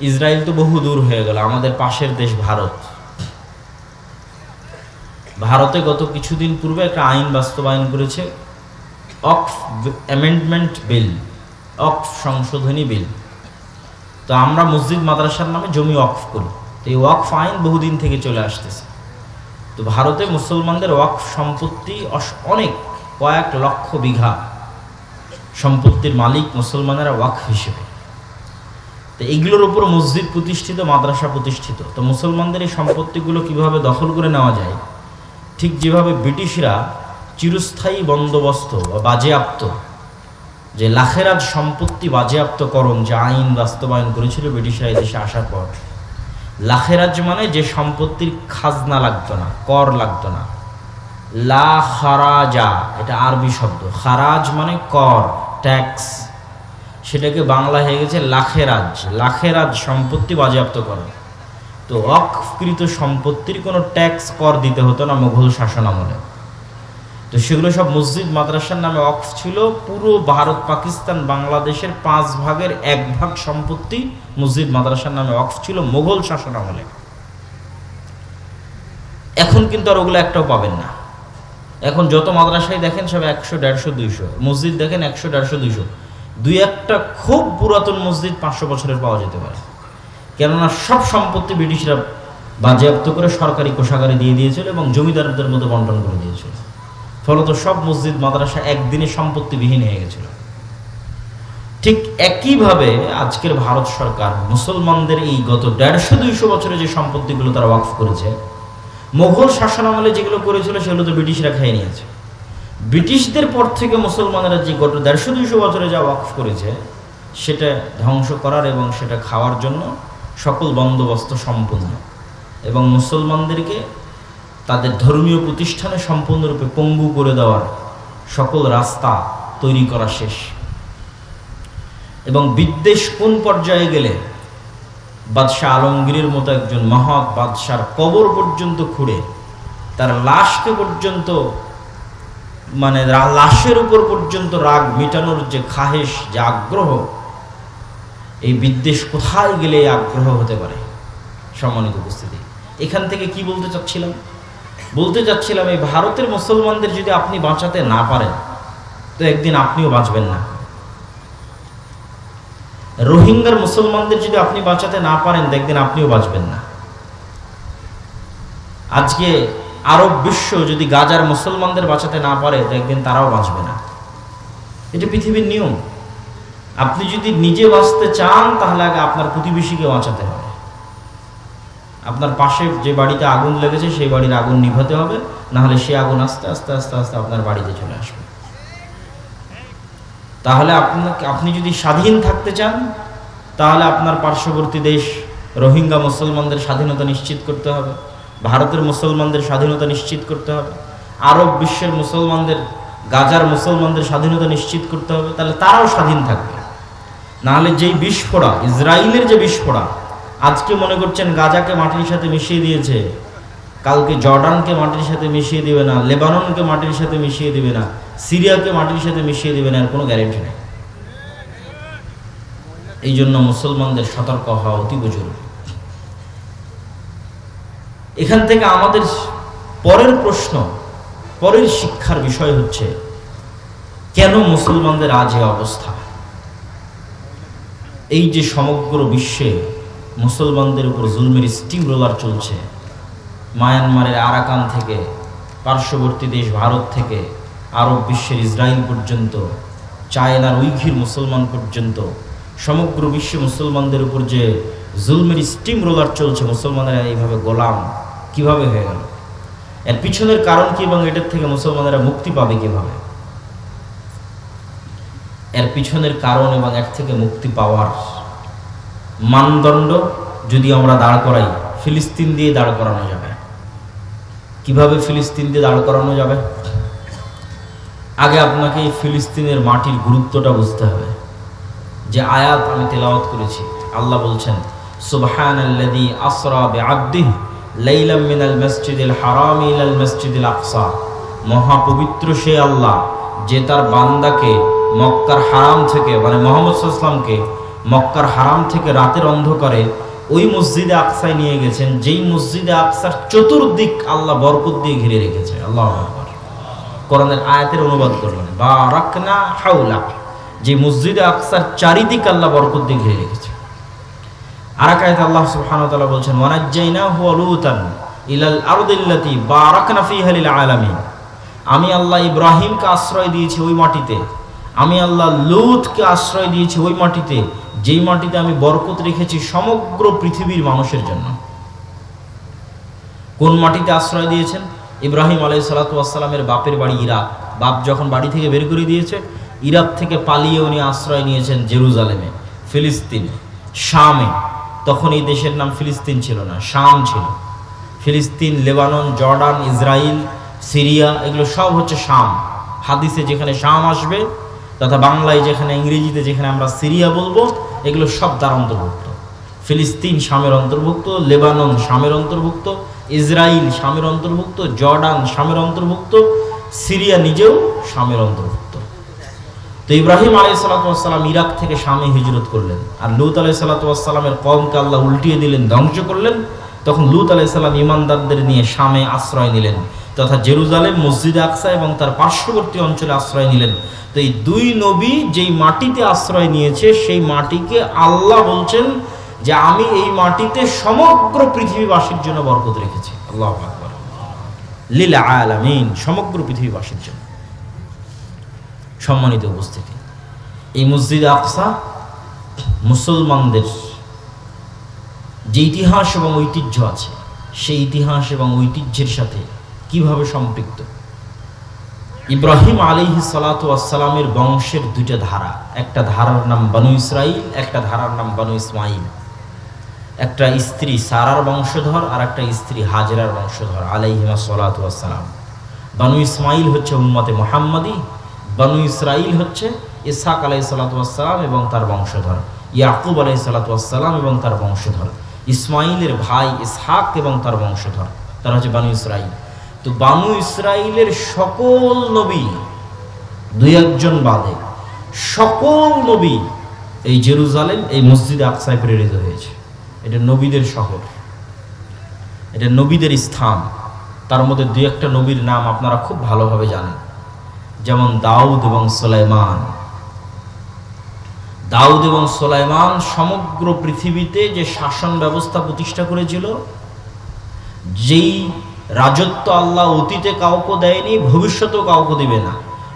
Israel তো বহু দূর হয়ে গেল, আমাদের পাশের দেশ ভারত। ভারতে গত কিছুদিন পূর্বে একটা আইন বাস্তবায়ন করেছে, ওয়াকফ অ্যামেন্ডমেন্ট বিল, ওয়াকফ সংশোধনী বিল। তো আমরা মসজিদ মাদ্রাসার নামে জমি ওয়াকফ করি, তো এই ওয়াকফ আইন বহুদিন থেকে চলে আসতেছে। তো ভারতে মুসলমানদের ওয়াকফ সম্পত্তি অনেক, কয়েক লক্ষ বিঘা সম্পত্তির মালিক মুসলমানেরা ওয়াকফ হিসেবে। তো এইগুলোর উপর মসজিদ প্রতিষ্ঠিত, মাদ্রাসা প্রতিষ্ঠিত। তো মুসলমানদের এই সম্পত্তিগুলো কিভাবে দখল করে নেওয়া যায়, ঠিক যেভাবে ব্রিটিশরা চিরস্থায়ী বন্দোবস্ত বা বাজেয়াপ্ত, যে লাখেরাজ সম্পত্তি বাজেয়াপ্তকরণ যে আইন বাস্তবায়ন করেছিল ব্রিটিশরা এই দেশে আসার পর, লাখেরাজ মানে যে সম্পত্তির খাজনা লাগতো না, কর লাগতো না। লা খারাজা, এটা আরবি শব্দ, খারাজ মানে কর, ট্যাক্স, সেটাকে বাংলা হয়ে গেছে লাখেরাজ। লাখেরাজ সম্পত্তি বাজেয়াপ্ত করে। তো ওয়াকফকৃত সম্পত্তির কোনো ট্যাক্স, কর দিতে হতো না মুঘল শাসন আমলে। তো সেগুলো সব মসজিদ মাদ্রাসার নামে ওয়াকফ ছিল। পুরো ভারত, পাকিস্তান, বাংলাদেশের 5 ভাগের 1 ভাগ সম্পত্তি মসজিদ মাদ্রাসার নামে ওয়াকফ ছিল মুঘল শাসন আমলে। এখন কিন্তু আর ওগুলো একটাও পাবেন না। এখন যত মাদ্রাসায় দেখেন সব 100, 150, 200, মসজিদ দেখেন 100, 150, 200। দুই একটা খুব পুরাতন মসজিদ 500 বছরের পাওয়া যেতে পারে, কেননা সব সম্পত্তি ব্রিটিশরা বাজেয়াপ্ত করে সরকারি কোষাগারে দিয়ে দিয়েছিল এবং জমিদারদের মধ্যে বন্টন করে দিয়েছিল। ফলত সব মসজিদ মাদ্রাসা একদিনে সম্পত্তিবিহীন হয়ে গেছিল। ঠিক একইভাবে আজকের ভারত সরকার মুসলমানদের এই গত 150-200 বছরে যে সম্পত্তিগুলো তারা ওয়াকফ করেছে, মুঘল শাসন আমলে যেগুলো করেছিল সেগুলো তো ব্রিটিশরা খেয়ে নিয়েছে। ব্রিটিশদের পর থেকে মুসলমানেরা যে গত 150-200 বছরে যা ওয়াকফ করেছে সেটা ধ্বংস করার এবং সেটা খাওয়ার জন্য সকল বন্দোবস্ত সম্পূর্ণ, এবং মুসলমানদেরকে তাদের ধর্মীয় প্রতিষ্ঠানে সম্পূর্ণরূপে পঙ্গু করে দেওয়ার সকল রাস্তা তৈরি করা শেষ। এবং বিদ্বেষ কোন পর্যায়ে গেলে বাদশাহ আলমগীরের মতো একজন মহৎ বাদশার কবর পর্যন্ত খুঁড়ে তার লাশকে পর্যন্ত, মানে লাশের উপর পর্যন্ত রাগ মেটানোর যে খাহেশ, যে আগ্রহ, এই বিদ্বেষ কোথায় গেলে এই আগ্রহ হতে পারে? সম্মানিত উপস্থিতি, এখান থেকে কি বলতে চাচ্ছিলাম, এই ভারতের মুসলমানদের যদি আপনি বাঁচাতে না পারেন তো একদিন আপনিও বাঁচবেন না। রোহিঙ্গার মুসলমানদের যদি আপনি বাঁচাতে না পারেন তো একদিন আপনিও বাঁচবেন না। আজকে আরব বিশ্ব যদি গাজার মুসলমানদের বাঁচাতে না পারে তো একদিন তারাও বাঁচবে না। এটা পৃথিবীর নিয়ম। আপনি যদি নিজে বাঁচতে চান তাহলে আগে আপনার প্রতিবেশীকে বাঁচাতে হবে। আপনার পাশে যে বাড়িতে আগুন লেগেছে সেই বাড়ির আগুন নিভাতে হবে, না হলে সে আগুন আস্তে আস্তে আস্তে আস্তে আপনার বাড়িতে চলে আসবে। তাহলে আপনি যদি স্বাধীন থাকতে চান তাহলে আপনার পার্শ্ববর্তী দেশ রোহিঙ্গা মুসলমানদের স্বাধীনতা নিশ্চিত করতে হবে, ভারতের মুসলমানদের স্বাধীনতা নিশ্চিত করতে হবে, আরব বিশ্বের মুসলমানদের, গাজার মুসলমানদের স্বাধীনতা নিশ্চিত করতে হবে, তাহলে তারাও স্বাধীন থাকবে। নাহলে যেই বিস্ফোরা, ইসরায়েলের যে বিস্ফোরা, আজকে মনে করছেন গাজাকে মাটির সাথে মিশিয়ে দিয়েছে, কালকে জর্ডানকে মাটির সাথে মিশিয়ে দিবে না, লেবাননকে মাটির সাথে মিশিয়ে দিবে না, সিরিয়াকে মাটির সাথে মিশিয়ে দিবে না, এর কোনো গ্যারেন্টি নেই। এই জন্য মুসলমানদের সতর্ক হওয়া অতীব জরুরি। এখান থেকে আমাদের পরের প্রশ্ন, পরের শিক্ষার বিষয় হচ্ছে, কেন মুসলমানদের আজ এই অবস্থা? এই যে সমগ্র বিশ্বে মুসলমানদের উপর জুলমের স্টিম রোলার চলছে, মায়ানমারের আরাকান থেকে পার্শ্ববর্তী দেশ ভারত থেকে আরব বিশ্বের ইসরায়েল পর্যন্ত, চায়নার উইঘুর মুসলমান পর্যন্ত, সমগ্র বিশ্বে মুসলমানদের উপর যে জুলমের স্টিম রোলার চলছে, মুসলমানেরা এইভাবে গোলাম কিভাবে হয়ে গেল? এর পিছনের কারণ কি এবং এটার থেকে মুসলমানেরা মুক্তি পাবে কিভাবে? এর পিছনের কারণ এবং এর থেকে মুক্তি পাওয়ার মানদণ্ড যদি আমরা দাঁড় করাই, ফিলিস্তিন দিয়ে দাঁড় করানো যাবে। কিভাবে ফিলিস্তিন দিয়ে দাঁড় করানো যাবে? আগে আপনাকে এই ফিলিস্তিনের মাটির গুরুত্বটা বুঝতে হবে। যে আয়াত আমি তেলাওয়াত করেছি, আল্লাহ বলছেন, সুবহানাল্লাযী আসরা বিআবদিহি লাইলাম মিনাল মাসজিদিল হারাম ইলাল মাসজিদিল আকসা। মহাপবিত্র সে আল্লাহ যে তার বান্দাকে মক্কার হারাম থেকে, মানে মুহাম্মদ সাল্লাল্লাহু আলাইহি ওয়াসাল্লামকে মক্কার হারাম থেকে রাতের অন্ধকারে ওই মসজিদে আকসায় নিয়ে গেছেন, যেই মসজিদে আকসার চতুর্দিক আল্লাহ বরকত দিয়ে ঘিরে রেখেছে। আল্লাহু আকবার। কোরআনের আয়াতের অনুবাদ করলেন বারাকনা হাওলা, যে মসজিদে আকসার চারিদিক আল্লাহ বরকত দিয়ে ঘিরে রেখেছে। আর এক আয়াতে আল্লাহ সুবহানাহু ওয়া তাআলা বলেছেন ওয়ানাজ্জাইনাহু ওয়া লূতান ইলাল আরদিল্লাতী বারাকনা ফীহা লিল আলামিন। আমি আল্লাহ ইব্রাহিমকে আশ্রয় দিয়েছি ওই মাটিতে, আমি আল্লাহ লূতকে আশ্রয় দিয়েছি ওই মাটিতে, যেই মাটিতে আমি বরকত রেখেছি সমগ্র পৃথিবীর মানুষের জন্য। কোন মাটিতে আশ্রয় দিয়েছেন? ইব্রাহিম আলাইহিস সালাতু ওয়াস সালামের বাপের বাড়ি ইরাক। বাপ যখন বাড়ি থেকে বের করে দিয়েছে, ইরাক থেকে পালিয়ে উনি আশ্রয় নিয়েছেন জেরুজালেমে, ফিলিস্তিনে, শামে। তখন এই দেশের নাম ফিলিস্তিন ছিল না, শাম ছিল। ফিলিস্তিন, লেবানন, জর্ডান, ইসরায়েল, সিরিয়া, এগুলো সব হচ্ছে শাম। হাদিসে যেখানে শাম আসবে তথা বাংলায় যেখানে, ইংরেজিতে যেখানে আমরা সিরিয়া বলবো, এগুলো সব তার অন্তর্ভুক্ত। ফিলিস্তিন শামের অন্তর্ভুক্ত, লেবানন শামের অন্তর্ভুক্ত, ইসরায়েল শামের অন্তর্ভুক্ত, জর্ডান শামের অন্তর্ভুক্ত, সিরিয়া নিজেও শামের অন্তর্ভুক্ত। তো ইব্রাহিম আলাইহিস সালাতু ওয়াস সালাম ইরাক থেকে শামে হিজরত করলেন, আর লূত আলাইহিস সালাতু ওয়াস সালামের কওমকে আল্লাহ উল্টিয়ে দিলেন, ধ্বংস করলেন। তখন লূত আলাইহিস সালাম ঈমানদারদের নিয়ে শামে আশ্রয় নিলেন, তথা জেরুজালেম, মসজিদে আকসা এবং তার পার্শ্ববর্তী অঞ্চলে আশ্রয় নিলেন। তো এই দুই নবী যেই মাটিতে আশ্রয় নিয়েছে, সেই মাটিকে আল্লাহ বলছেন যে আমি এই মাটিতে সমগ্র পৃথিবীবাসীর জন্য বরকত রেখেছি। আল্লাহু আকবার। লিল আলামিন, সমগ্র পৃথিবীবাসীর জন্য। সম্মানিত উপস্থিতি, এই মসজিদে আকসা মুসলমানদের যে ইতিহাস এবং ঐতিহ্য আছে, সেই ইতিহাস এবং ঐতিহ্যের সাথে কিভাবে সম্পৃক্ত। ইব্রাহিম আলাইহিস সালাতু ওয়াস সালামের বংশের দুইটা ধারা, একটা ধারার নাম বনু ইসরাইল, একটা ধারার নাম বনু ইসমাইল। একটা স্ত্রী সারার বংশধর আর একটা স্ত্রী হাজরার বংশধর আলাইহিমা সালাতু ওয়াস সালাম। বনু ইসমাইল হচ্ছে উম্মতে মুহাম্মাদি, বনু ইসরাইল হচ্ছে ইসহাক আলাইহিস সালাতু ওয়াস সালাম এবং তার বংশধর, ইয়াকুব আলাইহিস সালাতু ওয়াস সালাম এবং তার বংশধর, ইসমাইলের ভাই ইসহাক এবং তার বংশধর, তারা হচ্ছে বনু ইসরাইল। তো বানু ইসরাইলের সকল নবী, দুই একজন বাদে সকল নবী এই জেরুজালেম, এই মসজিদে আকসায় প্রেরিত হয়েছে। এটা নবীদের শহর, এটা নবীদের স্থান। তার মধ্যে দুই একটা নবীর নাম আপনারা খুব ভালোভাবে জানেন, যেমন দাউদ এবং সুলাইমান। দাউদ এবং সুলাইমান সমগ্র পৃথিবীতে যে শাসন ব্যবস্থা প্রতিষ্ঠা করেছিল, যেই রাজত্ব আল্লাহ অতীতে কাউকে দেয়নি, ভবিষ্যতেও কাউকে দিবে না,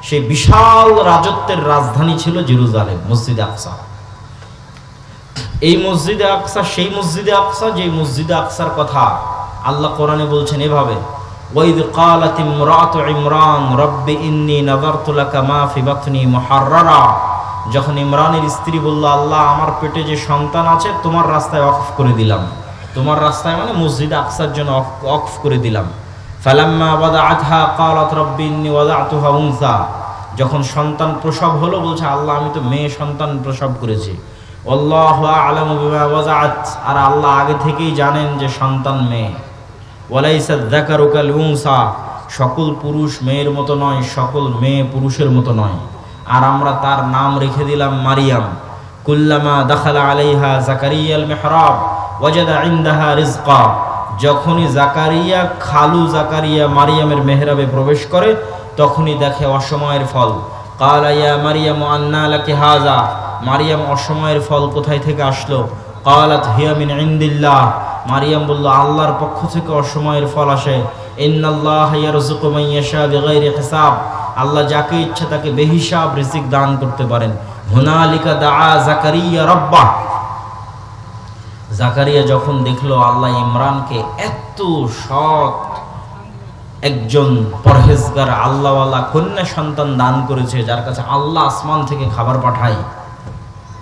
সেই বিশাল রাজত্বের রাজধানী ছিল জেরুজালেম, মসজিদে আকসা। এই মসজিদে আকসা সেই মসজিদে আকসা, যে মসজিদে আকসার কথা আল্লাহ কোরআনে বলছেন এভাবে, ওয়াইদ ক্বালাত ইমরাতু ইমরান রব্বি ইন্নী নাযারতু লাকা মা ফি বাতনি মুহাররারা। যখন ইমরানের স্ত্রী বলল, আল্লাহ আমার পেটে যে সন্তান আছে তোমার রাস্তায় ওয়াকফ করে দিলাম, তোমার রাস্তায় মানে মসজিদে আকসার জন্য ওয়াকফ করে দিলাম। ফালাম্মা ওয়াদাআতহা ক্বালাত রব্বি ইন্নী ওয়াদাতুহা উনসা। যখন সন্তান প্রসব হলো, বলছে আল্লাহ আমি তো মেয়ে সন্তান প্রসব করেছি। আল্লাহু আ'লামু বিমা ওয়াজাআত, আর আল্লাহ আগে থেকেই জানেন যে সন্তান মেয়ে। ওয়ালাইসা যাকারু কাল উনসা, সকল পুরুষ মেয়ের মতো নয়, সকল মেয়ে পুরুষের মতো নয়। আর আমরা তার নাম রেখে দিলাম মারিয়াম। কুল্লামা দাখালা আলাইহা যাকারিয়াল মিহরাব ওয়াজাদা ইনদাহা রিজকা। যখনই জাকারিয়া, খালু জাকারিয়া মারিয়ামের মেহরাবে প্রবেশ করে, তখনই দেখে অসময়ের ফল। ক্বালা ইয়া মারিয়াম আন্না লাকি হাযা। মারিয়াম, অসময়ের ফল কোথায় থেকে আসলো? ক্বালাত হিয়া মিন ইনদিল্লাহ। মারিয়াম বলল, আল্লাহর পক্ষ থেকে অসময়ের ফল আসে। ইন্নাল্লাহা ইয়ারযুকু মান ইয়াশা বিগাইরি হিসাব। আল্লাহ যাকে ইচ্ছা তাকে বেহিসাব রিজিক দান করতে পারেন। হুনালিকা দাআ জাকারিয়া রাব্বাহ। জাকারিয়া যখন দেখলো আল্লাহ ইমরানকে এত সৎ একজন পরহেজগার আল্লাহওয়ালা কন্যা সন্তান দান করেছে, যার কাছে আল্লাহ আসমান থেকে খাবার পাঠায়,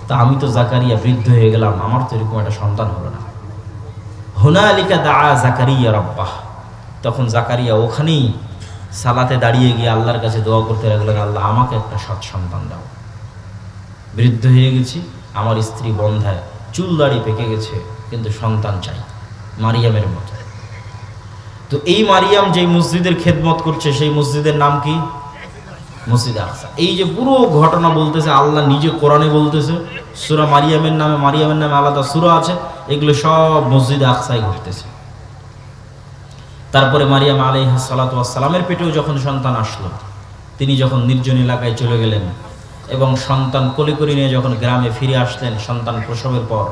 তা আমি তো জাকারিয়া বৃদ্ধ হয়ে গেলাম, আমার তো এরকম একটা সন্তান হলো না। হুনালিকা দাআ জাকারিয়া রাব্বাহ। তখন জাকারিয়া ওখানেই সালাতে দাঁড়িয়ে গিয়ে আল্লাহর কাছে দোয়া করতে লাগলেন, আল্লাহ আমাকে একটা সৎ সন্তান দাও। বৃদ্ধ হয়ে গেছি, আমার স্ত্রী বন্ধায়, চুল দাড়ি পেকে গেছে, কিন্তু সন্তান চাই, মারিয়ামের মতো। তো এই মারিয়াম যেই মসজিদের খেদমত করছে, সেই মসজিদের নাম কি? মসজিদে আকসা। এই যে পুরো ঘটনা বলতেছে, আল্লাহ নিজে কোরআনে বলতেছে, সূরা মারিয়ামের নামে আলাদা সূরা আছে, এগুলো সব মসজিদে আকসায় ঘটতেছে। তারপরে মারিয়াম আলাইহিস সালাতু ওয়াস সালামের পেটেও যখন সন্তান আসলো, তিনি যখন নির্জন এলাকায় চলে গেলেন এবং সন্তান কোলে করে নিয়ে যখন গ্রামে ফিরে আসলেন সন্তান প্রসবের পর,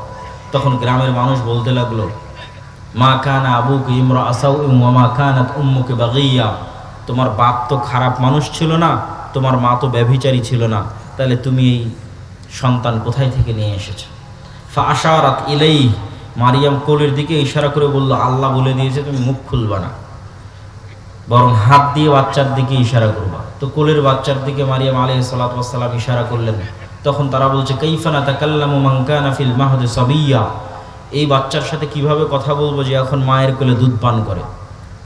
তখন গ্রামের মানুষ বলতে লাগলো, মা কানা আবুকা ইমরাআ সাউইন ওয়া মা কানাত উম্মুকা বাগিয়া, তোমার বাপ তো খারাপ মানুষ ছিল না, তোমার মা তো ব্যভিচারী ছিল না, তাহলে তুমি এই সন্তান কোথায় থেকে নিয়ে এসেছো? ফাআশারাত ইলাইহি, মারিয়াম কোলের দিকে ইশারা করে বলল, আল্লাহ বলে দিয়েছে তুমি মুখ খুলবা না, বরং হাত দিয়ে বাচ্চার দিকে ইশারা করবা। তো কোলের বাচ্চার দিকে মারিয়াম আলাইহিস সালাতু ওয়াস সালাম ইশারা করলেন। তখন তারা বলছে, কাইফা নাতাকাল্লামু মান কানা ফিল মাহদি সাবিয়্যা, এই বাচ্চার সাথে কিভাবে কথা বলবো যে এখন মায়ের কোলে দুধ পান করে?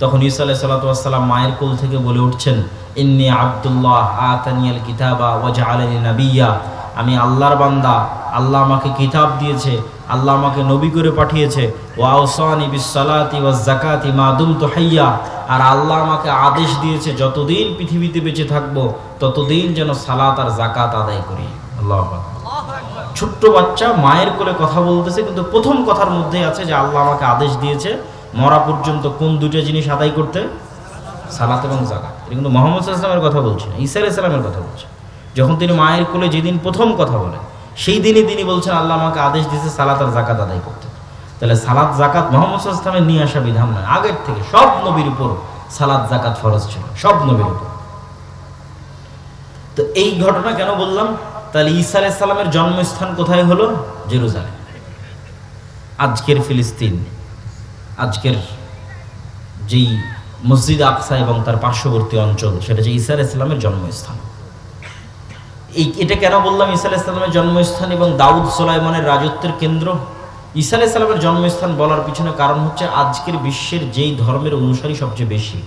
তখন ঈসা আলাইহিস সালাতু ওয়াস সালাম মায়ের কোল থেকে বলে উঠছেন, ইন্নী আব্দুল্লাহ আতানিয়াল কিতাবা ওয়া জাআলানি নাবিয়্যা, আমি আল্লাহর বান্দা, আল্লাহ আমাকে কিতাব দিয়েছে, আল্লাহ আমাকে নবী করে পাঠিয়েছে, ওয়া আওসানি বিস সালাতি ওয়াজ যাকাতি মা দুমতু হাইয়্যা, আর আল্লাহ আমাকে আদেশ দিয়েছে যতদিন পৃথিবীতে বেঁচে থাকবো ততদিন যেন সালাত আর যাকাত আদায় করি। আল্লাহু আকবার। ছোট্ট বাচ্চা মায়ের কোলে কথা বলতেছে, কিন্তু প্রথম কথার মধ্যে আছে যে আল্লাহ আমাকে আদেশ দিয়েছে মরা পর্যন্ত কোন দুটো জিনিস আদায় করতে? সালাত এবং যাকাত। এটা কিন্তু মুহাম্মদ সাল্লাল্লাহু আলাইহি ওয়াসাল্লামের কথা বলছে না, ঈসা আলাইহিস সালামের কথা বলছে। যখন তিনি মায়ের কোলে যেদিন প্রথম কথা বলেন, সেই দিনই তিনি বলছেন আল্লাহ আমাকে আদেশ দিয়েছে সালাত আর যাকাত আদায় করতে। তাহলে সালাত যাকাত মুহাম্মদ সাল্লাল্লাহু আলাইহি ওয়াসাল্লামের নিয়ে আসা বিধান নয়, আগের থেকে সব নবীর উপর সালাত যাকাত ফরজ ছিল, সব নবীর উপর। তো এই ঘটনা কেন বললাম? তাহলে ঈসা আলাইহিস সালামের জন্মস্থান কোথায় হলো? জেরুজালেম। আজকের ফিলিস্তিন, আজকের যেই মসজিদ আকসা এবং তার পার্শ্ববর্তী অঞ্চল, সেটা যে ঈসা আলাইহিস সালামের জন্মস্থান। এটা কেন বললাম ঈসা আলাইহিস সালামের জন্মস্থান এবং দাউদ সুলাইমানের রাজত্বের কেন্দ্র? ঈসা আলাইহিস সালামের জন্মস্থান বলার পিছনে কারণ হচ্ছে আজকের বিশ্বের যেই ধর্মের অনুসারী সবচেয়ে বেশি,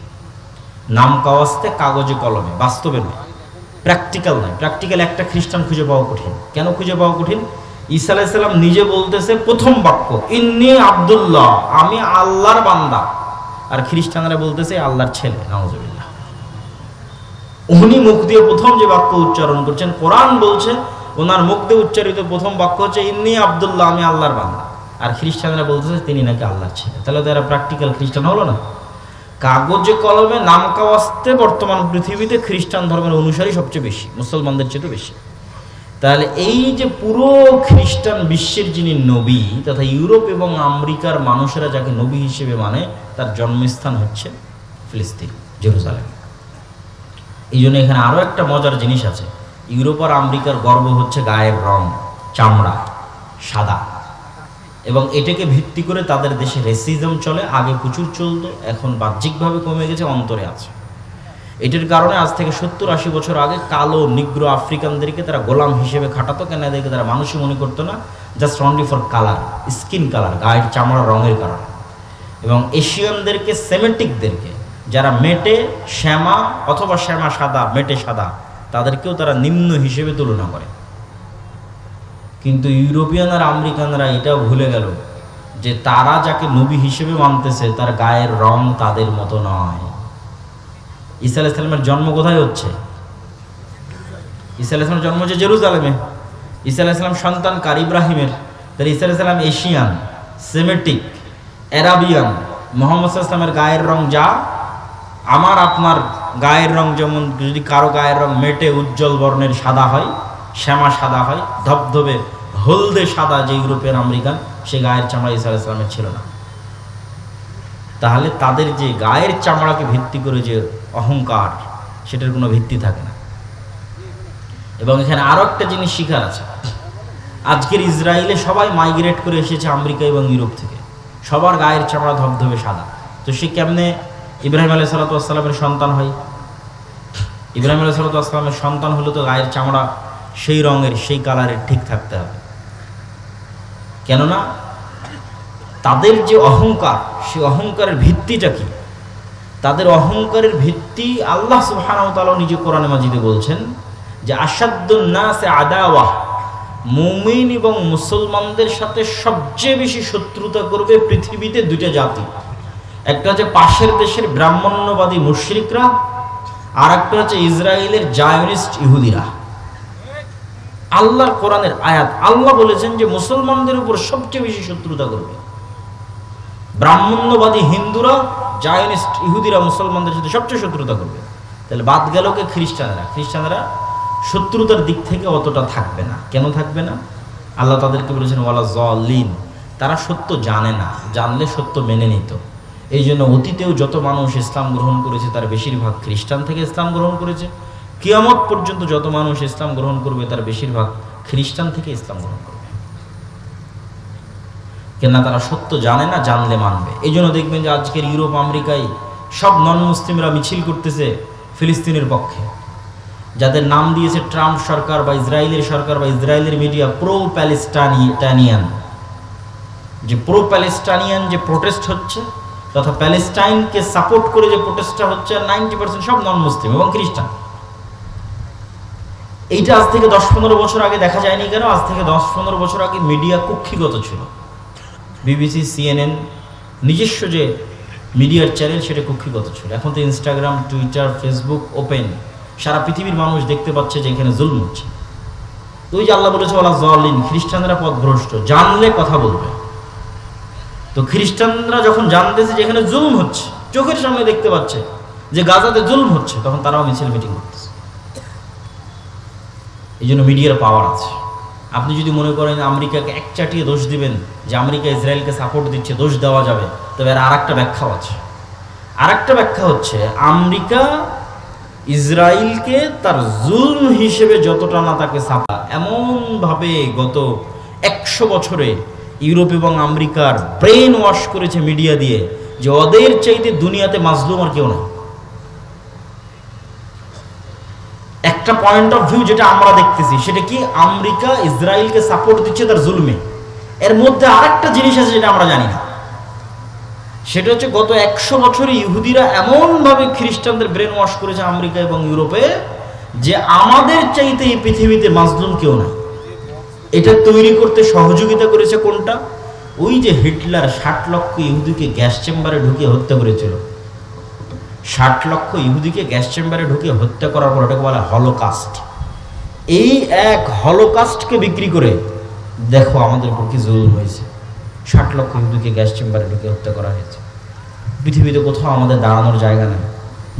নাম কাওয়াস্তে কাগজে কলমে, বাস্তবে নয়, প্র্যাকটিক্যাল নয়। প্র্যাকটিক্যাল একটা খ্রিস্টান খুঁজে পাওয়া কঠিন। কেন খুঁজে পাওয়া কঠিন? ঈসা আলাইহিস সালাম নিজে বলতেছে প্রথম বাক্য, ইন্নী আব্দুল্লাহ, আমি আল্লাহর বান্দা, আর খ্রিস্টানরা বলতেছে আল্লাহর ছেলে। নাউজুবিল্লাহ। উনি মুখ দিয়ে প্রথম যে বাক্য উচ্চারণ করছেন, কোরআন বলছে ওনার মুখ দিয়ে উচ্চারিত প্রথম বাক্য হচ্ছে ইন্নী আব্দুল্লাহ, আমি আল্লাহর বান্দা, আর খ্রিস্টানরা বলতেছে তিনি নাকি আল্লাহর ছেলে। তাহলে তো এরা প্র্যাকটিক্যাল খ্রিস্টান হলো না? কাগজে কলমে নাম কাওয়াস্তে বর্তমান পৃথিবীতে খ্রিস্টান ধর্মের অনুসারী সবচেয়ে বেশি, মুসলমানদের চেয়ে বেশি। তাহলে এই যে পুরো খ্রিস্টান বিশ্বের যিনি নবী, তথা ইউরোপ এবং আমেরিকার মানুষেরা যাকে নবী হিসেবে মানে, তার জন্মস্থান হচ্ছে ফিলিস্তিন, জেরুজালেম। এই জন্য এখানে আরও একটা মজার জিনিস আছে। ইউরোপ আর আমেরিকার গর্ব হচ্ছে গায়ের রং, চামড়া সাদা, এবং এটাকে ভিত্তি করে তাদের দেশে রেসিজম চলে। আগে প্রচুর চলতো, এখন বাহ্যিকভাবে কমে গেছে, অন্তরে আছে। এটার কারণে আজ থেকে 70-80 বছর আগে কালো নিগ্রো আফ্রিকানদেরকে তারা গোলাম হিসেবে খাটাতো। কেন? এদেরকে তারা মানুষই মনে করতো না, just only for colour, skin colour, গায়ের চামড়ার রঙের কারণে। এবং এশিয়ানদেরকে, সেমেটিকদেরকে, যারা মেটে শ্যামা অথবা শ্যামা সাদা, মেটে সাদা, তাদেরকেও তারা নিম্ন হিসেবে তুলনা করে। কিন্তু ইউরোপিয়ান আর আমেরিকানরা এটাও ভুলে গেল যে তারা যাকে নবী হিসেবে মানতেছে তার গায়ের রং তাদের মতো নয়। ঈসা আলাইহিস সালামের জন্ম কোথায় হচ্ছে? ঈসা আলাইহিস সালামের জন্ম হচ্ছে জেরুজালেমে। ঈসা আলাইহিস সালাম সন্তান কার? ইব্রাহিমের। তাহলে ঈসা আলাইহিস সালাম এশিয়ান, সেমেটিক, অ্যারাবিয়ান। মুহাম্মদ সাল্লাল্লাহু আলাইহি ওয়াসাল্লামের গায়ের রং যা, আমার আপনার গায়ের রং যেমন, যদি কারো গায়ের রং মেটে উজ্জ্বল বর্ণের সাদা হয়, শ্যামা সাদা হয়, ধবধবে হলদে সাদা যে ইউরোপিয়ান আমেরিকান, সে গায়ের চামড়া ঈসা আলাইহিস সালামের ছিল না। তাহলে তাদের যে গায়ের চামড়াকে ভিত্তি করে যে অহংকার, সেটার কোনো ভিত্তি থাকে না। এবং এখানে আরো একটা জিনিস শিখার আছে। আজকের ইসরায়েলে সবাই মাইগ্রেট করে এসেছে আমেরিকা এবং ইউরোপ থেকে, সবার গায়ের চামড়া ধবধবে সাদা। তো সে কেমনে ইব্রাহিম আলাইহিস সালাতু ওয়াস সালামের সন্তান হয়? ইব্রাহিম আলাইহিস সালাতু ওয়াস সালামের সন্তান হলে তো গায়ের চামড়া সেই রঙের, সেই কালারের ঠিক থাকতে হবে। কেননা তাদের যে অহংকার, সেই অহংকারের ভিত্তিটা কি? তাদের অহংকারের ভিত্তি আল্লাহ সুবহানাহু ওয়া তাআলা নিজে কোরআনে মাজিদে বলছেন যে আশাদ্দুন নাসে আদাওয়াহ, মুমিন এবং মুসলমানদের সাথে সবচেয়ে বেশি শত্রুতা করবে পৃথিবীতে দুইটা জাতি। একটা হচ্ছে পাশের দেশের ব্রাহ্মণ্যবাদী মুশরিকরা, আর একটা হচ্ছে ইসরায়েলের জায়নিস্ট ইহুদিরা। আল্লাহর কোরআনের আয়াত, আল্লাহ বলেছেন যে মুসলমানদের উপর সবচেয়ে বেশি শত্রুতা করবে ব্রাহ্মণ্যবাদী হিন্দুরা, জায়নিস্ট ইহুদিরা মুসলমানদের সাথে সবচেয়ে শত্রুতা করবে। তাহলে বাদ গেল কে? খ্রিস্টানেরা শত্রুতার দিক থেকে অতটা থাকবে না। কেন থাকবে না? আল্লাহ তাদেরকে বলেছেন ওয়ালা যালিন, তারা সত্য জানে না, জানলে সত্য মেনে নিত। এই জন্য অতীতেও যত মানুষ ইসলাম গ্রহণ করেছে তার বেশিরভাগ খ্রিস্টান থেকে ইসলাম গ্রহণ করেছে। কিয়ামত পর্যন্ত যত মানুষ ইসলাম গ্রহণ করবে তার বেশিরভাগ খ্রিস্টান থেকে ইসলাম গ্রহণ করবে। কেননা তারা সত্য জানে না, জানলে মানবে। এই জন্য দেখবেন যে আজকের ইউরোপ আমেরিকায় সব নন মুসলিমরা মিছিল করতেছে ফিলিস্তিনের পক্ষে, যাদের নাম দিয়েছে ট্রাম্প সরকার বা ইসরায়েলের সরকার বা ইসরায়েলের মিডিয়া প্রো প্যালেস্টাইনিয়ান। যে প্রো প্যালেস্টাইনিয়ান যে প্রোটেস্ট হচ্ছে তথা প্যালেস্টাইনকে সাপোর্ট করে যে প্রোটেস্টটা হচ্ছে, 90% সব নন মুসলিম এবং খ্রিস্টান। এইটা আজ থেকে 10-15 বছর আগে দেখা যায়নি কেন? আজ থেকে 10-15 বছর আগে মিডিয়া কুক্ষিগত ছিল। বিবিসি, CNN নিজস্ব যে মিডিয়ার চ্যানেল সেটা কুক্ষিগত ছিল। এখন তো ইনস্টাগ্রাম, টুইটার, ফেসবুক ওপেন, সারা পৃথিবীর মানুষ দেখতে পাচ্ছে যে এখানে জুলম হচ্ছে। তো ওই যে আল্লাহ বলেছে ওয়ালা যালিন, খ্রিস্টানরা পথভ্রষ্ট, জানলে কথা বলবে। তো খ্রিস্টানরা যখন জানতেছে যে এখানে জুলম হচ্ছে, চোখের সামনে দেখতে পাচ্ছে যে গাজাতে জুলম হচ্ছে, তখন তারাও মিছিল মিটিং করতেছে। এই জন্য মিডিয়ার পাওয়ার আছে। আপনি যদি মনে করেন আমেরিকাকে একচাটিয়ে দোষ দিবেন যে আমেরিকা ইসরায়েলকে সাপোর্ট দিচ্ছে, দোষ দেওয়া যাবে, তবে আর একটা ব্যাখ্যাও আছে। আর একটা ব্যাখ্যা হচ্ছে আমেরিকা ইসরায়েলকে তার জুলম হিসেবে যতটা না তাকে সাপোর্ট, এমনভাবে গত 100 বছরে ইউরোপ এবং আমেরিকার ব্রেন ওয়াশ করেছে মিডিয়া দিয়ে যে ওদের চাইতে দুনিয়াতে মাজলুম আর কেউ নেই। একটা পয়েন্ট অফ ভিউ যেটা আমরা দেখতেছি সেটা কি? আমেরিকা ইসরায়েলকে সাপোর্ট দিচ্ছে তার জুলমে। এর মধ্যে আরেকটা জিনিস আছে যেটা আমরা জানি না, সেটা হচ্ছে গত 100 বছরে ইহুদিরা এমনভাবে খ্রিস্টানদের ব্রেন ওয়াশ করেছে আমেরিকা এবং ইউরোপে যে আমাদের চাইতে এই পৃথিবীতে মাজলুম কেউ নাই। এটা তৈরি করতে সহযোগিতা করেছে কোনটা? ওই যে হিটলার 60 লক্ষ ইহুদিকে গ্যাস চেম্বারে ঢুকিয়ে হত্যা করেছিল। 60 লক্ষ ইহুদিকে গ্যাস চেম্বারে ঢুকিয়ে হত্যা করার পর ওটাকে বলা হলোকাস্ট। এই এক হলোকাস্টকে বিক্রি করে দেখো আমাদের উপর কি জুলুম হয়েছে। 60 লক্ষ ইহুদিকে গ্যাস চেম্বারে ঢুকিয়ে হত্যা করা হয়েছে। পৃথিবীতে কোথাও আমাদের দাঁড়ানোর জায়গা নেই।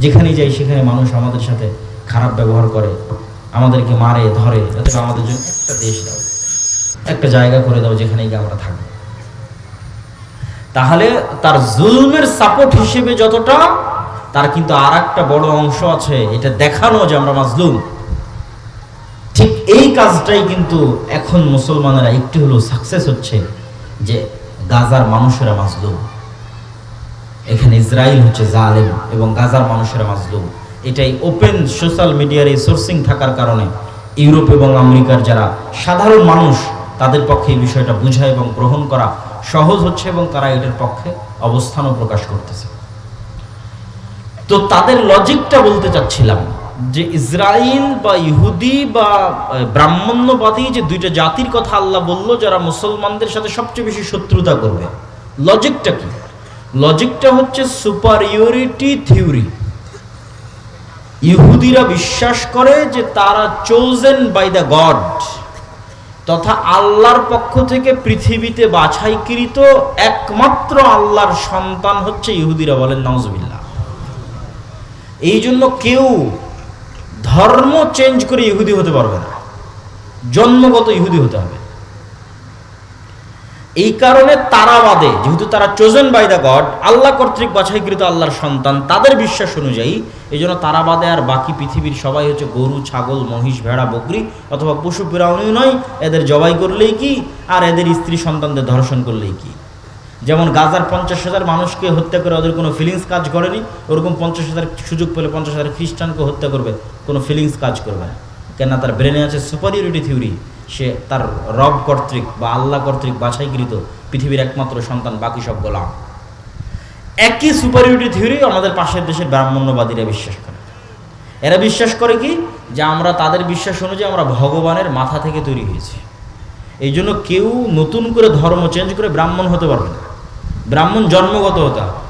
যেখানেই যাই সেখানে মানুষ আমাদের সাথে খারাপ ব্যবহার করে, আমাদেরকে মারে ধরে। অথবা আমাদের জন্য একটা দেশ দাও, একটা জায়গা করে দাও যেখানে গিয়ে আমরা থাকবো। তাহলে তার জুলমের সাপোর্ট হিসেবে যতটা, তার কিন্তু আর একটা বড় অংশ আছে, এটা দেখানো যে আমরা মাজলুম। ঠিক এই কাজটাই কিন্তু এখন মুসলমানেরা একটু হলেও সাকসেস হচ্ছে, যে গাজার মানুষেরা মাজলুম, এখানে ইসরায়েল হচ্ছে জালেম এবং গাজার মানুষেরা মাজলুম। এটাই ওপেন সোশ্যাল মিডিয়ার এই সোর্সিং থাকার কারণে ইউরোপ এবং আমেরিকার যারা সাধারণ মানুষ তাদের পক্ষে এই বিষয়টা বোঝা এবং গ্রহণ করা সহজ হচ্ছে এবং তারা এটার পক্ষে অবস্থানও প্রকাশ করতেছে। তো তাদের লজিকটা বলতে চাচ্ছিলাম যে ইসরায়েল বা ইহুদি বা ব্রাহ্মণ্যবাদী যে দুইটা জাতির কথা আল্লাহ বলল যারা মুসলমানদের সাথে সবচেয়ে বেশি শত্রুতা করবে, লজিকটা কি? লজিকটা হচ্ছে সুপারিয়রিটি থিওরি। ইহুদিরা বিশ্বাস করে যে তারা চোজেন বাই দ্য গড, তথা আল্লাহর পক্ষ থেকে পৃথিবীতে বাছাইকৃত একমাত্র আল্লাহর সন্তান হচ্ছে ইহুদিরা। বলেন নাউজুবিল্লাহ। এই জন্য কেউ ধর্ম চেঞ্জ করে ইহুদি হতে পারবে না, জন্মগত ইহুদি হতে হবে। এই কারণে তারাবাদে, যেহেতু তারা চোজেন বাই দ্য গড, আল্লাহ কর্তৃক বাছাইকৃত আল্লাহর সন্তান, তাদের বিশ্বাস অনুযায়ী এই জন্য তারাবাদে আর বাকি পৃথিবীর সবাই হচ্ছে গরু, ছাগল, মহিষ, ভেড়া, বকরি অথবা পশু প্রাণী নয়, এদের জবাই করলেই কি আর এদের স্ত্রী সন্তানদের ধর্ষণ করলেই কি। যেমন গাজার 50,000 মানুষকে হত্যা করে ওদের কোনো ফিলিংস কাজ করেনি, ওরকম 50,000 সুযোগ পেলে 50,000 খ্রিস্টানকে হত্যা করবে, কোনো ফিলিংস কাজ করবে না। কেননা তার ব্রেনে আছে সুপারিয়রিটি থিওরি, সে তার রব কর্তৃক বা আল্লাহ কর্তৃক বাছাইকৃত পৃথিবীর একমাত্র সন্তান, বাকি সব গোলাম। একই সুপারিয়রিটি থিওরি আমাদের পাশের দেশের ব্রাহ্মণ্যবাদীরা বিশ্বাস করে। এরা বিশ্বাস করে কি, যে আমরা তাদের বিশ্বাস অনুযায়ী আমরা ভগবানের মাথা থেকে তৈরি হয়েছি। এই জন্য কেউ নতুন করে ধর্ম চেঞ্জ করে ব্রাহ্মণ হতে পারবে না। ব্রাহ্মণ জন্মগত হতে হবে,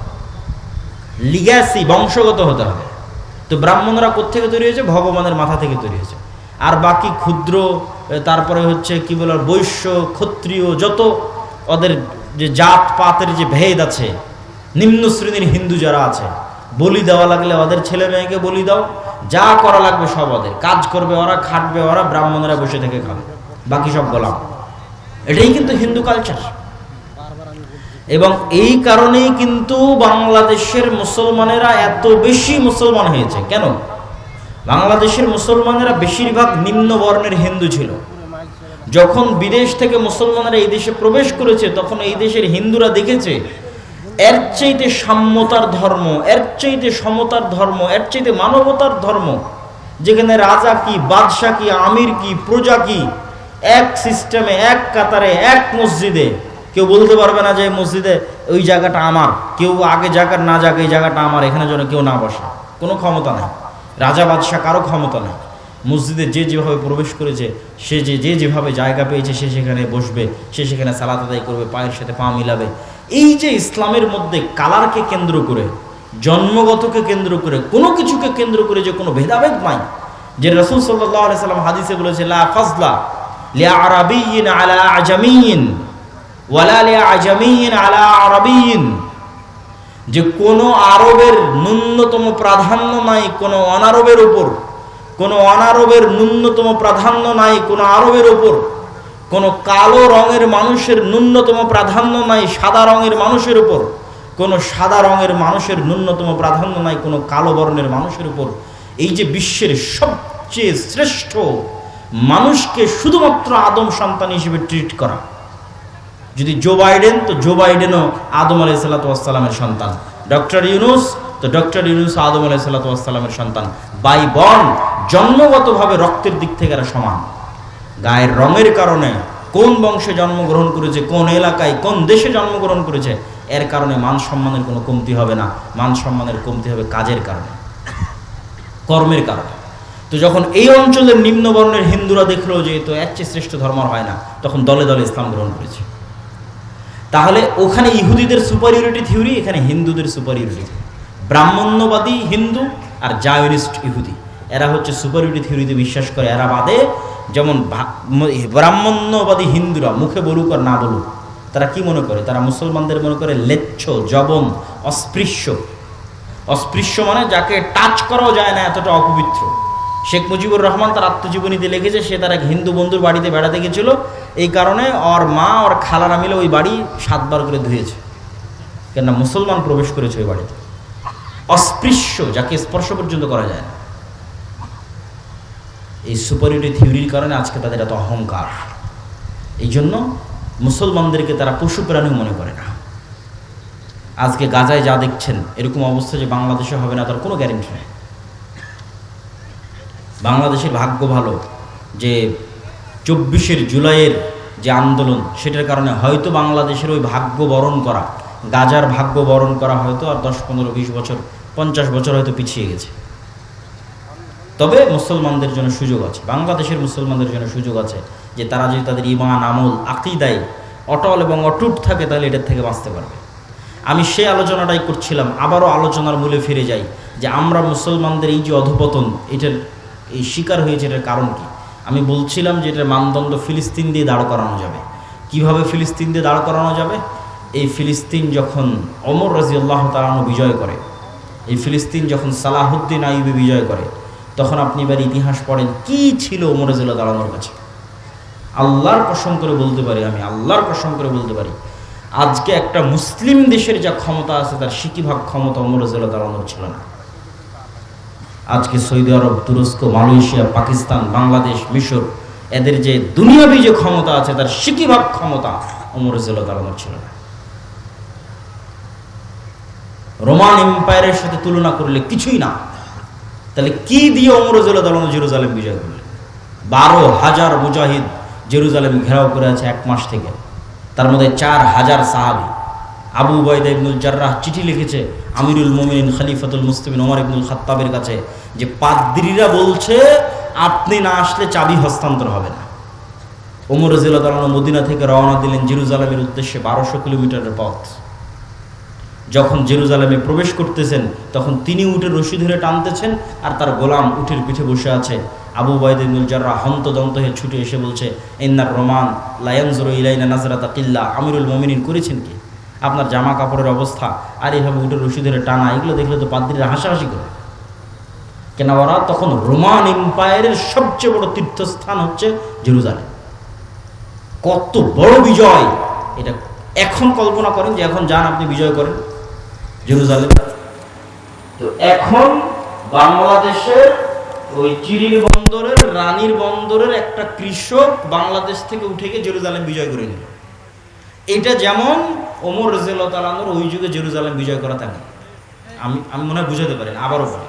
লিগ্যাসি বংশগত হতে হবে। তো ব্রাহ্মণরা কোত্থেকে তৈরি হয়েছে? ভগবানের মাথা থেকে তৈরি হয়েছে। আর বাকি ক্ষুদ্র, তারপরে হচ্ছে কি বলে বৈশ্য, ক্ষত্রিয়, যত ওদের যে জাত পাতের যে ভেদ আছে, নিম্ন শ্রেণীর হিন্দু যারা আছে, বলি দেওয়া লাগলে ওদের ছেলে মেয়েকে বলি দাও, যা করা লাগবে সব ওদের, কাজ করবে ওরা, খাটবে ওরা, ব্রাহ্মণরা বসে থেকে খাবে, বাকি সব গোলাম। এটাই কিন্তু হিন্দু কালচার। এবং এই কারণেই কিন্তু বাংলাদেশের মুসলমানেরা এত বেশি মুসলমান হয়েছে। কেন? বাংলাদেশের মুসলমানেরা বেশিরভাগ নিম্ন বর্ণের হিন্দু ছিল। যখন বিদেশ থেকে মুসলমানেরা এই দেশে প্রবেশ করেছে, তখন এই দেশের হিন্দুরা দেখেছে এর চাইতে সাম্যতার ধর্ম, এর চাইতে সমতার ধর্ম, এর চাইতে মানবতার ধর্ম, যেখানে রাজা কি, বাদশাহ কি, আমির কি, প্রজা কি, এক সিস্টেমে, এক কাতারে, এক মসজিদে, কেউ বলতে পারবে না যে মসজিদে ওই জায়গাটা আমার, কেউ আগে জায়গা না জায়গা এই জায়গাটা আমার, এখানে যেন কেউ না বসে, কোনো ক্ষমতা নেই। রাজা বাদশাহ কারো ক্ষমতা নেই। মসজিদে যে যেভাবে প্রবেশ করেছে, সে যে যেভাবে জায়গা পেয়েছে, সে সেখানে বসবে, সে সেখানে সালাত আদায় করবে, পায়ের সাথে পা মিলাবে। এই যে ইসলামের মধ্যে কালারকে কেন্দ্র করে, জন্মগতকে কেন্দ্র করে, কোনো কিছুকে কেন্দ্র করে যে কোনো ভেদাভেদ নাই, যে রাসূল সাল্লাল্লাহু আলাইহি সাল্লাম হাদিসে বলেছে লা ফাজলা লিআরাবিয়্যিন আলা আজামিয়্যিন ওয়ালা লিআজামিয়্যিন আলা আরাবিয়্যিন, যে কোনো আরবের ন্যূনতম প্রাধান্য নাই কোনো অনারবের উপর, কোনো অনারবের ন্যূনতম প্রাধান্য নাই কোনো আরবের উপর, কোনো কালো রঙের মানুষের ন্যূনতম প্রাধান্য নাই সাদা রঙের মানুষের উপর, কোনো সাদা রঙের মানুষের ন্যূনতম প্রাধান্য নাই কোনো কালো বর্ণের মানুষের উপর। এই যে বিশ্বের সবচেয়ে শ্রেষ্ঠ মানুষকে শুধুমাত্র আদম সন্তান হিসেবে ট্রিট করা। যদি জো বাইডেন, তো জো বাইডেনও আদম আলাইহিসসালাতু ওয়াসসালামের সন্তান। ডক্টর ইউনুস, তো ডক্টর ইউনুস আদম আলাইহিসসালাতু ওয়াসসালামের সন্তান। বাই বর্ন, জন্মগতভাবে রক্তের দিক থেকে এরা সমান। গায়ের রঙের কারণে, কোন বংশে জন্মগ্রহণ করেছে, কোন এলাকায়, কোন দেশে জন্মগ্রহণ করেছে, এর কারণে মান সম্মানের কোনো কমতি হবে না। মান সম্মানের কমতি হবে কাজের কারণে, কর্মের কারণে। তো যখন এই অঞ্চলের নিম্নবর্ণের হিন্দুরা দেখলো যে তো এর চেয়ে শ্রেষ্ঠ ধর্ম হয় না, তখন দলে দলে ইসলাম গ্রহণ করেছে। তাহলে ওখানে ইহুদিদের সুপারিয়রিটি থিওরি, এখানে হিন্দুদের সুপারিয়রিটি। ব্রাহ্মণ্যবাদী হিন্দু আর জায়নিস্ট ইহুদি, এরা হচ্ছে সুপারিয়রিটি থিওরিতে বিশ্বাস করে। এরা বাদে, যেমন ব্রাহ্মণ্যবাদী হিন্দুরা মুখে বলুক আর না বলুক, তারা কি মনে করে? তারা মুসলমানদের মনে করে লেচ্ছ, জবন, অস্পৃশ্য। অস্পৃশ্য মানে যাকে টাচ করাও যায় না, এতটা অপবিত্র। শেখ মুজিবুর রহমান তার আত্মজীবনীতে লিখেছে, সে তার এক হিন্দু বন্ধুর বাড়িতে বেড়াতে গেছিল, এই কারণে ওর মা ওর খালারা মিলে ওই বাড়ি 7 বার করে ধুয়েছে, কেননা মুসলমান প্রবেশ করেছে ওই বাড়িতে। অস্পৃশ্য, যাকে স্পর্শ পর্যন্ত করা যায় না। এই সুপারিয়রিটি থিওরির কারণে আজকে তাদের এত অহংকার। এই জন্য মুসলমানদেরকে তারা পশু প্রাণী মনে করে না। আজকে গাজায় যা দেখছেন, এরকম অবস্থা যে বাংলাদেশে হবে না তার কোনো গ্যারেন্টি নেই। বাংলাদেশের ভাগ্য ভালো যে 24 জুলাইয়ের যে আন্দোলন, সেটার কারণে হয়তো বাংলাদেশের ওই ভাগ্য বরণ করা, গাজার ভাগ্য বরণ করা হয়তো আর 10, 15, 20 বছর, 50 বছর হয়তো পিছিয়ে গেছে। তবে মুসলমানদের জন্য সুযোগ আছে, বাংলাদেশের মুসলমানদের জন্য সুযোগ আছে, যে তারা যদি তাদের ঈমান, আমল, আকীদায় অটল এবং অটুট থাকে, তাহলে এটার থেকে বাঁচতে পারবে। আমি সে আলোচনাটাই করছিলাম, আবারও আলোচনার মূলে ফিরে যাই, যে আমরা মুসলমানদের এই যে অধঃপতন, এটার এই শিকার হয়েছে, এটার কারণ কি? আমি বলছিলাম যে এটার মানদণ্ড ফিলিস্তিন দিয়ে দাঁড় করানো যাবে। কিভাবে ফিলিস্তিন দিয়ে দাঁড় করানো যাবে? এই ফিলিস্তিন যখন ওমর রাদিয়াল্লাহু তাআলা আনহু বিজয় করে, এই ফিলিস্তিন যখন সালাহুদ্দিন আইয়ুবী বিজয় করে, তখন আপনি এবার ইতিহাস পড়েন কি ছিল ওমর রাদিয়াল্লাহু তাআলা আনহুর কাছে। আল্লাহর কসম করে বলতে পারি, আমি আল্লাহর কসম করে বলতে পারি, আজকে একটা মুসলিম দেশের যা ক্ষমতা আছে, তার 60% ক্ষমতা ওমর রাদিয়াল্লাহু তাআলা আনহুর ছিল না। আজকে সৌদি আরব, তুরস্ক, মালয়েশিয়া, পাকিস্তান, বাংলাদেশ, মিশর, এদের যে দুনিয়াবি যে ক্ষমতা আছে, তার 60% ক্ষমতা ওমর রাদিয়াল্লাহু তাআলা আনহুর ছিল না। রোমান এম্পায়ারের সাথে তুলনা করলে কিছুই না। তাহলে কি দিয়ে ওমর রাদিয়াল্লাহু তাআলা জেরুজালেম বিজয় করলেন? 12,000 মুজাহিদ জেরুজালেম ঘেরাও করে আছে 1 মাস থেকে, তার মধ্যে 4,000 সাহাবী। আবু উবাইদা ইবনুল জাররাহ চিঠি লিখেছে আমিরুল মুমিনিন খলিফাতুল মুসলিমিন ওমর ইবনুল খাত্তাবের কাছে, যে পাদ্রীরা বলছে আপনি না আসলে চাবি হস্তান্তর হবে না। ওমর রাদিয়াল্লাহু তাআলা মদিনা থেকে রওনা দিলেন জেরুজালেমের উদ্দেশ্যে, 1200 কিলোমিটারের পথ। যখন জেরুজালেমে প্রবেশ করতেছেন তখন তিনি উটের রশি ধরে টানতেছেন আর তার গোলাম উটের পিঠে বসে আছে। আবু উবাইদা ইবনুল জাররাহ হন্তদন্ত হয়ে ছুটে এসে বলছে, ইন্নার রোমান লা ইয়ানজুরু ইলাইনা নাজরাতা কিল্লা, আমিরুল মুমিনিন করেছেন কি? আপনার জামা কাপড়ের অবস্থা আর এইভাবে উটের রশি ধরে টানা, এগুলো দেখলে তো পাদ্রীরা হাসাহাসি করে। কেন ওরা তখন রোমান এম্পায়ারের সবচেয়ে বড় তীর্থস্থান হচ্ছে জেরুজালেম। কত বড় বিজয় এটা! এখন কল্পনা করেন যে এখন যান আপনি বিজয় করেন জেরুজালেম। তো এখন বাংলাদেশের ওই চিরির বন্দরের, রানীর বন্দরের একটা কৃষক বাংলাদেশ থেকে উঠে গিয়ে জেরুজালেম বিজয় করে নিল। এটা যেমন ওমর রাদিয়াল্লাহু তাআলা আনহুর ওই যুগে জেরুজালেম বিজয় করা তেমন। আমি মনে হয় বুঝাতে পারেন, আবারও বলি।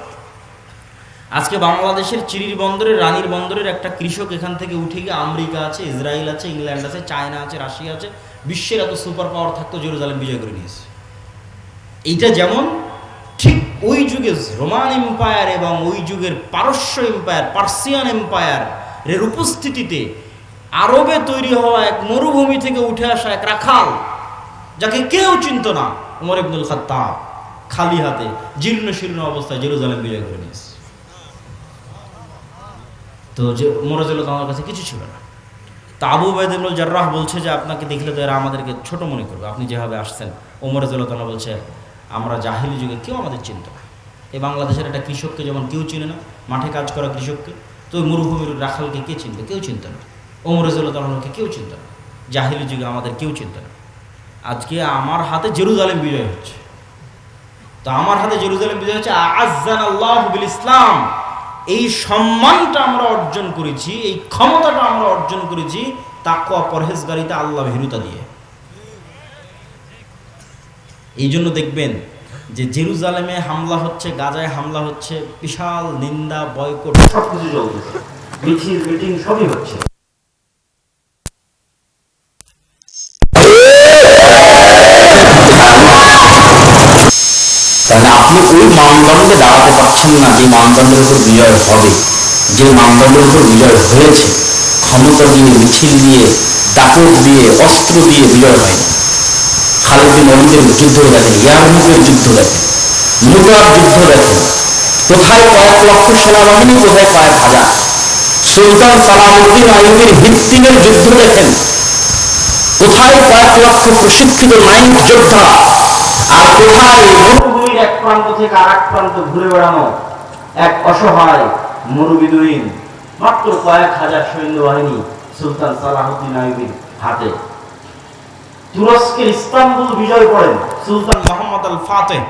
আজকে বাংলাদেশের চিরির বন্দরের, রানীর বন্দরের একটা কৃষক এখান থেকে উঠে গিয়ে আমেরিকা আছে, ইসরায়েল আছে, ইংল্যান্ড আছে, চায়না আছে, রাশিয়া আছে, বিশ্বের এত সুপার পাওয়ার থাকতো জেরুজালেম বিজয় করে নিয়েছে। এইটা যেমন ঠিক ওই যুগে রোমান এম্পায়ার এবং ওই যুগের পারস্য এম্পায়ার, পার্সিয়ান এম্পায়ার এর উপস্থিতিতে আরবে তৈরি হওয়া এক মরুভূমি থেকে উঠে আসা এক রাখাল, যাকে কেউ চিনত না, ওমর ইবনুল খাত্তাব, খালি হাতে জীর্ণ শীর্ণ অবস্থায় জেরুজালেম বিজয় করে নিয়েছে। তো যে ওমর রাদিয়াল্লাহু তাআলার কাছে কিছু ছিল না। তা আবু উবাইদা ইবনুল জাররাহ বলছে যে আপনাকে দেখলে তো এরা আমাদেরকে ছোট মনে করবে, আপনি যেভাবে আসছেন। ওমর রাদিয়াল্লাহু তাআলা বলছে, আমরা জাহিলি যুগে কেউ আমাদের চিনত না। এই বাংলাদেশের একটা কৃষককে যেমন কেউ চিনে না, মাঠে কাজ করা কৃষককে, তো ওই মরুভূমির রাখালকে কে চিনবে? কেউ চিনত না। ওমর রাদিয়াল্লাহু তাআলাকে কেউ চিনত না, জাহিলি যুগে আমাদের কেউ চিনত না। আজকে আমার হাতে জেরুজালেম বিজয় হচ্ছে। তো আমার হাতে জেরুজালেম বিজয় হচ্ছে, আ'আজ্জানাল্লাহু বিল ইসলাম। এই সম্মানটা আমরা অর্জন করেছি, এই ক্ষমতাটা আমরা অর্জন করেছি তাকওয়া, পরহেজগারিতা, আল্লাহ ভীরুতা দিয়ে। এই জন্য দেখবেন যে জেরুজালেমে হামলা হচ্ছে, গাজায় হামলা হচ্ছে, বিশাল নিন্দা, বয়কট সবকিছু চলতেছে, মিছিল মিটিং সবই হচ্ছে। ওই মানদণ্ডে দাঁড়াতে পারছেন না যে মানদণ্ডের উপর বিজয় হবে, যে মানদণ্ডের উপর বিজয় হয়েছে। ক্ষমতা দিয়ে, মিছিল দিয়ে, দাপট দিয়ে, অস্ত্র দিয়ে বিজয় হয়নি। খালিদ বিন ওলীদের যুদ্ধ দেখেন, ইয়ারমুকের যুদ্ধ দেখেন, মুতার যুদ্ধ দেখেন। কোথায় কয়েক লক্ষ সেনাবাহিনী, কোথায় কয়েক হাজার। সুলতান সালাহউদ্দিন আইয়ুবীর হিত্তিনের যুদ্ধ দেখেন, কোথায় কয়েক লক্ষ প্রশিক্ষিত লাইন যোদ্ধা, আর কোথায় মরুভূমির এক প্রান্ত থেকে আর এক প্রান্ত ঘুরে বেড়ানো এক অসহায় মরুবিদুইন, মাত্র কয়েক হাজার সৈন্যবাহিনী সুলতান সালাহউদ্দিন আইয়ুবীর হাতে। তুরস্কের ইস্তাম্বুল বিজয় করেন সুলতান মুহাম্মদ আল ফাতেহ।